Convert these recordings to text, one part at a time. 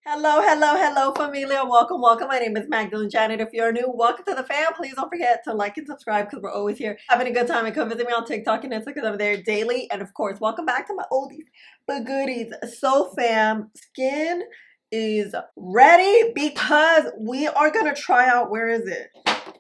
Hello, familia. Welcome. My name is MagdalineJanet. If you're new, welcome to the fam. Please don't forget to like and subscribe because we're always here having a good time. And come visit me on TikTok and Instagram because I'm there daily. And of course, welcome back to my oldies but goodies. So, fam, skin is ready because we are going to try out. Where is it?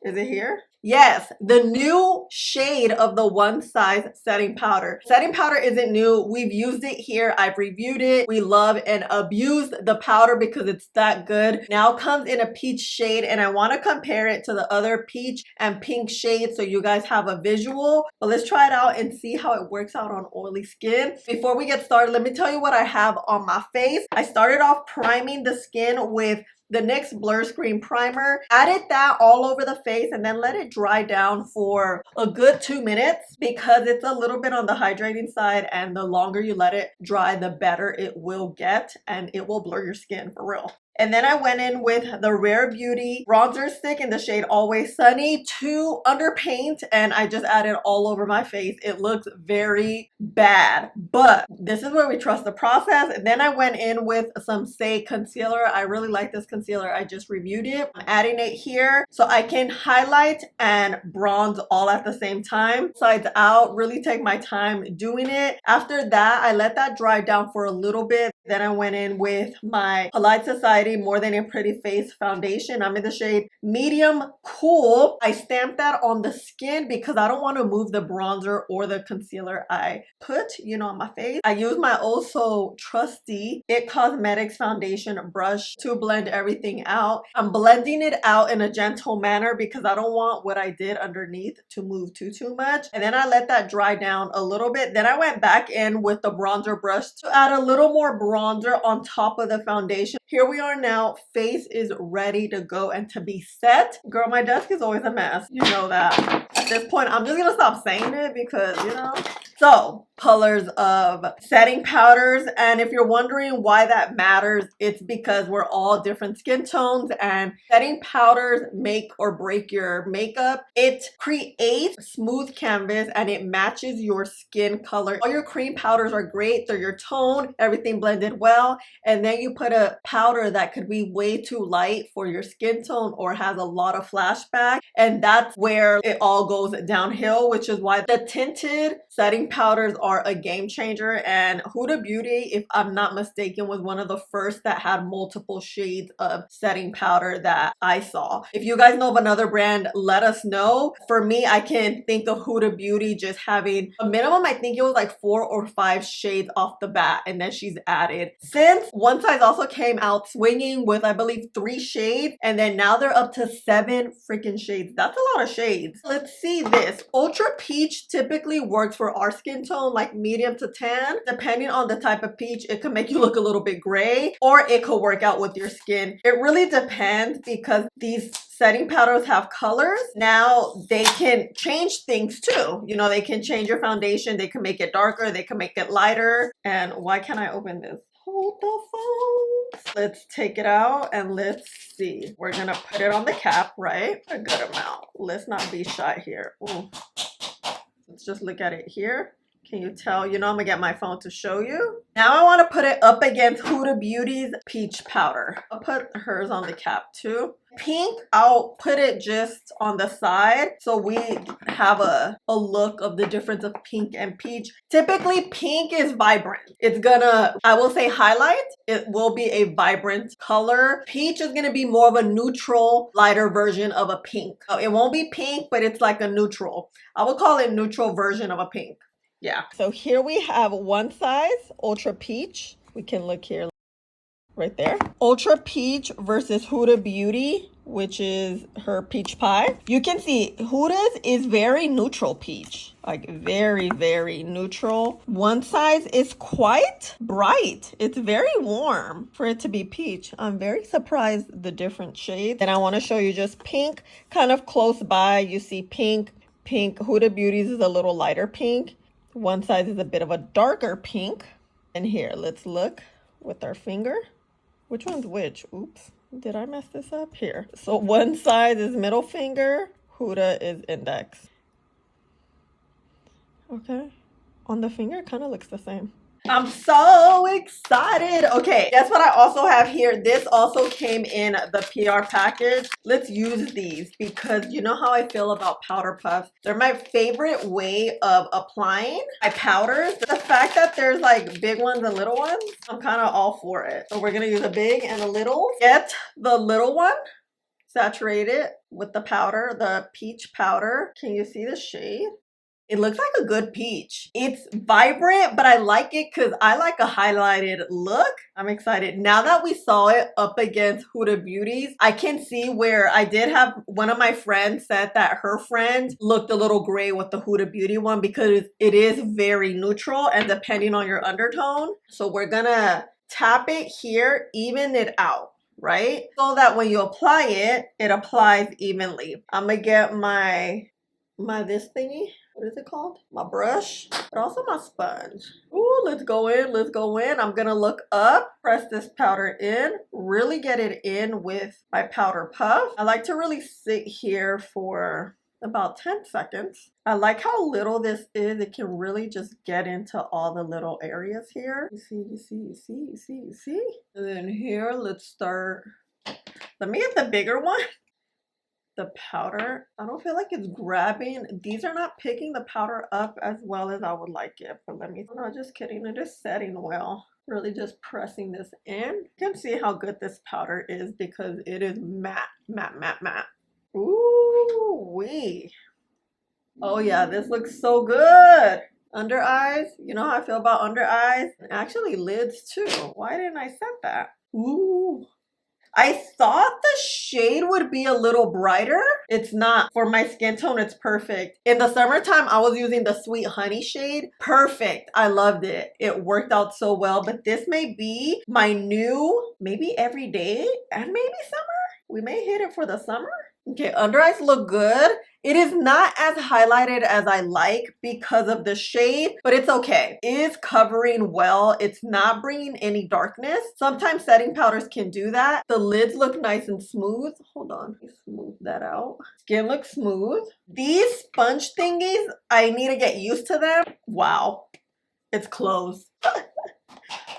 Is it here? Yes, the new shade of the One Size setting powder. Setting powder isn't new. We've used it here. I've reviewed it. We love and abused the powder because it's that good. Now comes in a peach shade, and I want to compare it to the other peach and pink shades so you guys have a visual. But let's try it out and see how it works out on oily skin. Before we get started, let me tell you what I have on my face. I started off priming the skin with the NYX Blur Screen Primer. Added that all over the face and then let it dry down for a good 2 minutes because it's a little bit on the hydrating side, and the longer you let it dry, the better it will get, and it will blur your skin for real. And then I went in with the Rare Beauty bronzer stick in the shade Always Sunny to underpaint, and I just added all over my face. It looks very bad, but this is where we trust the process. And then I went in with some Say concealer. I really like this concealer. I just reviewed it. I'm adding it here so I can highlight and bronze all at the same time. Sides out, really take my time doing it. After that, I let that dry down for a little bit. Then I went in with my Polite Society More Than a Pretty Face foundation. I'm in the shade Medium Cool. I stamped that on the skin because I don't want to move the bronzer or the concealer I put, on my face. I use my also trusty It Cosmetics foundation brush to blend everything out. I'm blending it out in a gentle manner because I don't want what I did underneath to move too much. And then I let that dry down a little bit. Then I went back in with the bronzer brush to add a little more bronzer on top of the foundation. Here we are now. Face is ready to go and to be set. Girl, my desk is always a mess. You know that. At this point, I'm just gonna stop saying it because, So, colors of setting powders. And if you're wondering why that matters, it's because we're all different skin tones, and setting powders make or break your makeup. It creates smooth canvas and it matches your skin color. All your cream powders are great. They're your tone, everything blended well. And then you put a powder that could be way too light for your skin tone or has a lot of flashback. And that's where it all goes downhill, which is why the tinted setting powders are a game changer. And Huda Beauty, if I'm not mistaken, was one of the first that had multiple shades of setting powder that I saw. If you guys know of another brand, let us know. For me, I can think of Huda Beauty just having a minimum, I think it was like 4 or 5 shades off the bat, and then she's added. Since One Size also came out swinging with, I believe, 3 shades, and then now they're up to 7 freaking shades. That's a lot of shades. Let's see this. Ultra Peach typically works for our skin tone, like medium to tan. Depending on the type of peach, it can make you look a little bit gray, or it could work out with your skin. It really depends because these setting powders have colors. Now they can change things too. They can change your foundation. They can make it darker. They can make it lighter. And why can't I open this? Hold the phone. Let's take it out and let's see. We're gonna put it on the cap, right? A good amount. Let's not be shy here. Ooh. Let's just look at it here. Can you tell? I'm gonna get my phone to show you. Now I want to put it up against Huda Beauty's peach powder. I'll put hers on the cap too. Pink, I'll put it just on the side so we have a look of the difference of pink and peach. Typically, pink is vibrant. It's gonna, I will say, highlight. It will be a vibrant color. Peach is gonna be more of a neutral, lighter version of a pink. It won't be pink, but it's like a neutral. I would call it neutral version of a pink. Yeah. So here we have One Size Ultra Peach. We can look here. Right there. Ultra Peach versus Huda Beauty, which is her peach pie. You can see Huda's is very neutral peach. Like very, very neutral. One Size is quite bright. It's very warm for it to be peach. I'm very surprised the different shades. And I want to show you just pink kind of close by. You see pink. Huda Beauty's is a little lighter pink. One Size is a bit of a darker pink. And here, let's look with our finger. Which one's which? Oops. Did I mess this up? Here. So One Size is middle finger. Huda is index. Okay. On the finger, it kind of looks the same. I'm so excited. Okay, guess what I also have here? This also came in the PR package. Let's use these because you know how I feel about powder puffs. They're my favorite way of applying my powders. The fact that there's like big ones and little ones, I'm kind of all for it. So we're gonna use a big and a little. Get the little one, saturate it with the powder, the peach powder. Can you see the shade? It looks like a good peach. It's vibrant, but I like it because I like a highlighted look. I'm excited. Now that we saw it up against Huda Beauty's, I can see where I did have one of my friends said that her friend looked a little gray with the Huda Beauty one because it is very neutral and depending on your undertone. So we're gonna tap it here, even it out, right? So that when you apply it, it applies evenly. I'm gonna get my this thingy. What is it called? My brush, but also my sponge. Ooh, let's go in, let's go in. I'm gonna look up, press this powder in, really get it in with my powder puff. I like to really sit here for about 10 seconds. I like how little this is. It can really just get into all the little areas here. You see, you see, you see, you see, you see. And then here, let's start. Let me get the bigger one. The powder, I don't feel like it's grabbing. These are not picking the powder up as well as I would like it, but let me, no, just kidding, it is setting well. Really just pressing this in. You can see how good this powder is because it is matte, matte, matte, matte. Ooh wee. Oh yeah, this looks so good. Under eyes, you know how I feel about under eyes? Actually lids too. Why didn't I set that? Ooh. I thought the shade would be a little brighter. It's not. For my skin tone, it's perfect. In the summertime, I was using the Sweet Honey shade. Perfect. I loved it. It worked out so well, but this may be my new, maybe everyday and maybe summer. We may hit it for the summer. Okay, under eyes look good. It is not as highlighted as I like because of the shade, but it's okay. It is covering well. It's not bringing any darkness. Sometimes setting powders can do that. The lids look nice and smooth. Hold on, let me smooth that out. Skin looks smooth. These sponge thingies, I need to get used to them. Wow, it's closed.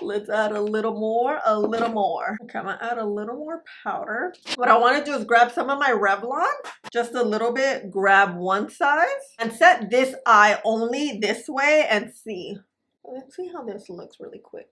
Let's add a little more, a little more. Okay, I'm gonna add a little more powder. What I wanna do is grab some of my Revlon, just a little bit, grab one size, and set this eye only this way and see. Let's see how this looks really quick.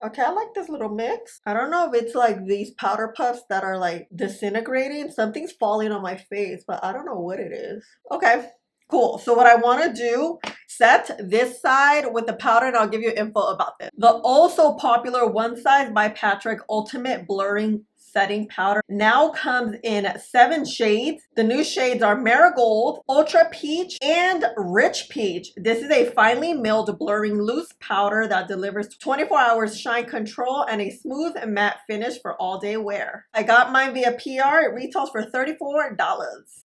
Okay, I like this little mix. I don't know if it's like these powder puffs that are like disintegrating. Something's falling on my face, but I don't know what it is. Okay. Cool. So what I want to do, set this side with the powder and I'll give you info about this. The also popular One Size by Patrick Ultimate Blurring Setting Powder now comes in 7 shades. The new shades are Marigold, Ultra Peach, and Rich Peach. This is a finely milled blurring loose powder that delivers 24 hours shine control and a smooth and matte finish for all day wear. I got mine via PR. It retails for $34.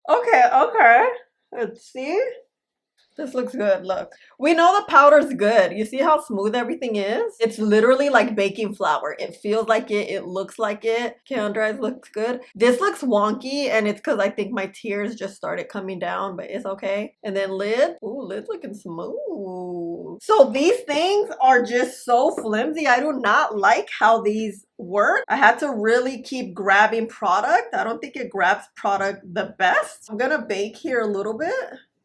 Okay. Let's see. This looks good. Look, we know the powder's good. You see how smooth everything is? It's literally like baking flour. It feels like it. It looks like it. Okay, under eyes looks good. This looks wonky and it's because I think my tears just started coming down, but it's okay. And then lid. Ooh, lid's looking smooth. So these things are just so flimsy. I do not like how these work. I had to really keep grabbing product. I don't think it grabs product the best. I'm gonna bake here a little bit.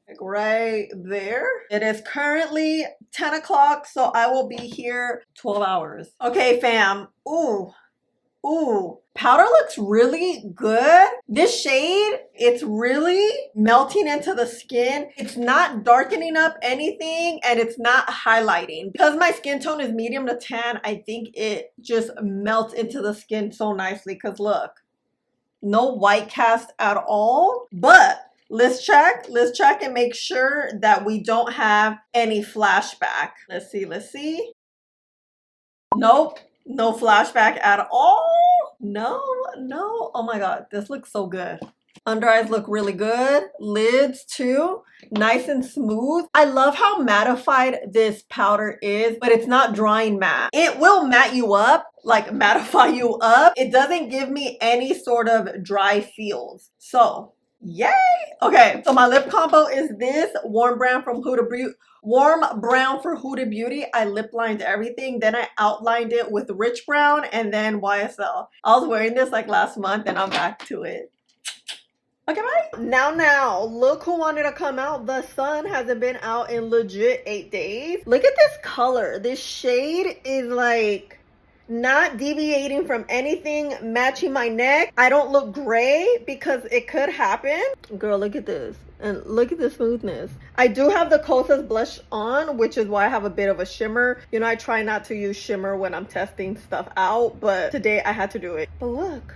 Like right there. It is currently 10 o'clock, so I will be here 12 hours. Okay, fam. Ooh. Powder looks really good. This shade, it's really melting into the skin. It's not darkening up anything and it's not highlighting. Because my skin tone is medium to tan, I think it just melts into the skin so nicely. Because look, no white cast at all. But let's check and make sure that we don't have any flashback. Let's see. Nope, no flashback at all. No. Oh my God, this looks so good. Under eyes look really good. Lids too, nice and smooth. I love how mattified this powder is, but it's not drying matte. It will matte you up, like mattify you up. It doesn't give me any sort of dry feels. So Yay! Okay, so my lip combo is this warm brown from Huda Beauty. Warm brown for Huda Beauty. I lip lined everything. Then I outlined it with rich brown and then YSL. I was wearing this like last month and I'm back to it. Okay, bye. Now, look who wanted to come out. The sun hasn't been out in legit 8 days. Look at this color. This shade is like not deviating from anything, matching my neck. I don't look gray because it could happen. Girl, look at this. And look at the smoothness. I do have the Kosas blush on, which is why I have a bit of a shimmer. You know, I try not to use shimmer when I'm testing stuff out, but today I had to do it. But look.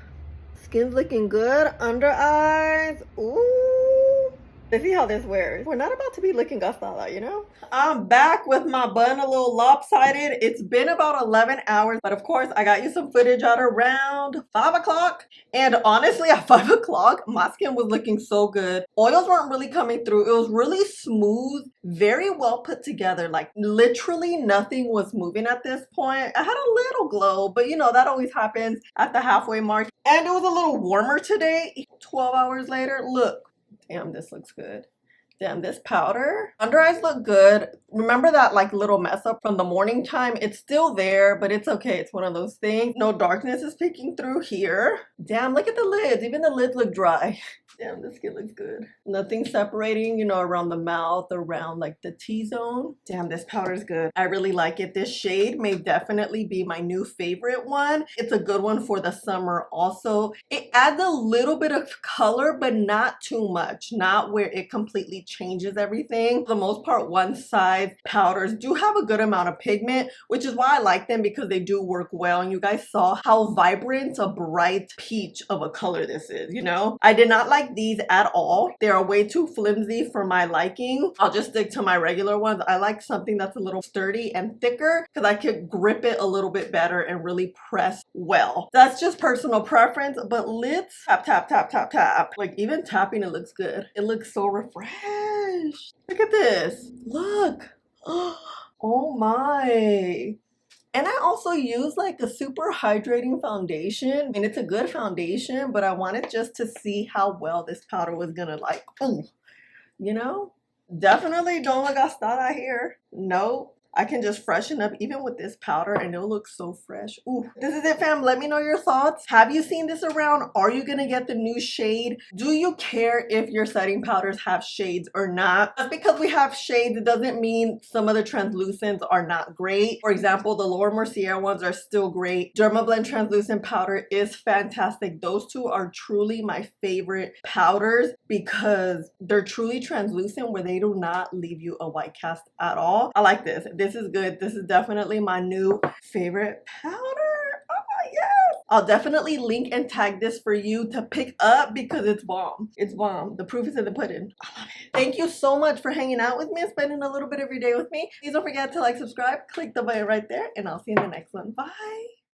Skin's looking good. Under eyes. Ooh. Let's see how this wears. We're not about to be looking gastada, you know? I'm back with my bun a little lopsided. It's been about 11 hours, but of course I got you some footage at around 5 o'clock. And honestly, at 5 o'clock, my skin was looking so good. Oils weren't really coming through. It was really smooth, very well put together. Like literally nothing was moving at this point. I had a little glow, but you know, that always happens at the halfway mark. And it was a little warmer today. 12 hours later, look. Damn, this looks good. Damn, this powder. Under eyes look good. Remember that like little mess up from the morning time? It's still there, but it's okay. It's one of those things. No darkness is peeking through here. Damn, look at the lids. Even the lids look dry. Damn, this skin looks good. Nothing separating, you know, around the mouth, around like the T-zone. Damn, this powder is good. I really like it. This shade may definitely be my new favorite one. It's a good one for the summer also. It adds a little bit of color, but not too much. Not where it completely changes everything. For the most part, one size powders do have a good amount of pigment, which is why I like them because they do work well. And you guys saw how vibrant, a bright peach of a color this is, you know? I did not like these at all. They are way too flimsy for my liking. I'll just stick to my regular ones. I like something that's a little sturdy and thicker because I could grip it a little bit better and really press well. That's just personal preference, but lids, tap, tap, tap, tap, tap. Like even tapping, it looks good. It looks so refreshed. Look at this. Look. Oh my. And I also use like a super hydrating foundation. And it's a good foundation, but I wanted just to see how well this powder was gonna like, ooh, you know? Definitely don't look gastada here. Nope. I can just freshen up even with this powder and it'll look so fresh. Ooh, this is it, fam. Let me know your thoughts. Have you seen this around? Are you gonna get the new shade? Do you care if your setting powders have shades or not? Just because we have shades, it doesn't mean some of the translucents are not great. For example, the Laura Mercier ones are still great. Dermablend translucent powder is fantastic. Those two are truly my favorite powders because they're truly translucent where they do not leave you a white cast at all. I like this. This is good. This is definitely my new favorite powder. Oh, yes. I'll definitely link and tag this for you to pick up because it's bomb. It's bomb. The proof is in the pudding. I love it. Thank you so much for hanging out with me and spending a little bit of your day with me. Please don't forget to like, subscribe, click the button right there, and I'll see you in the next one. Bye.